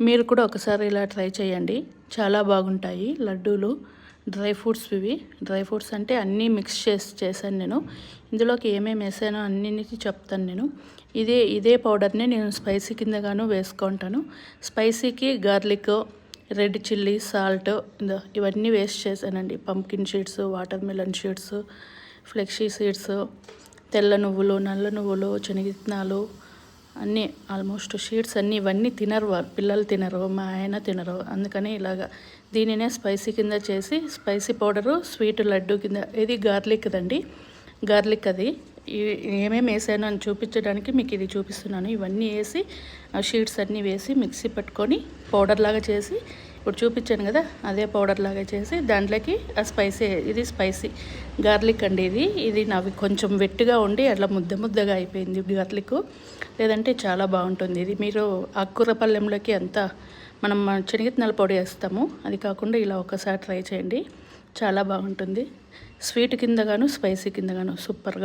మీరు కూడా ఒకసారి ఇలా ట్రై చేయండి, చాలా బాగుంటాయి లడ్డూలు. డ్రై ఫ్రూట్స్ ఇవి. డ్రై ఫ్రూట్స్ అంటే అన్నీ మిక్స్ చేశాను నేను. ఇందులోకి ఏమేమి వేసానో అన్నిటికీ చెప్తాను నేను. ఇదే పౌడర్ని నేను స్పైసీ కిందగాను వేసుకుంటాను. స్పైసీకి గార్లిక్, రెడ్ చిల్లీ, సాల్ట్ ఇవన్నీ వేస్ట్ చేశానండి. Pumpkin seeds, water melon seeds, flexi seeds, తెల్ల నువ్వులు, నల్ల నువ్వులు, శనగిత్తనాలు అన్నీ ఆల్మోస్ట్ సీడ్స్ అన్నీ. ఇవన్నీ తినరు పిల్లలు తినరు, మా ఆయన తినరు. అందుకని ఇలాగా దీనినే స్పైసీ కింద చేసి, స్పైసీ పౌడరు స్వీట్ లడ్డు కింద. ఇది గార్లిక్ దండి, గార్లిక్ అది. ఏమేమి వేసాను అని చూపించడానికి మీకు ఇది చూపిస్తున్నాను. ఇవన్నీ వేసి ఆ షీట్స్ అన్నీ వేసి మిక్సీ పట్టుకొని పౌడర్ లాగా చేసి, ఇప్పుడు చూపించాను కదా అదే పౌడర్ లాగా చేసి దాంట్లోకి ఆ స్పైసీ, ఇది స్పైసీ గార్లిక్ అండి. ఇది నావి కొంచెం వెట్టుగా ఉండి అట్లా ముద్దగా అయిపోయింది గార్లిక్. లేదంటే చాలా బాగుంటుంది ఇది. మీరు ఆకుకూర పళ్ళెంలోకి అంతా మనం శనగిత్తనాల పొడి వేస్తాము, అది కాకుండా ఇలా ఒకసారి ట్రై చేయండి, చాలా బాగుంటుంది. స్వీట్ కిందగాను స్పైసీ కిందగాను సూపర్గా.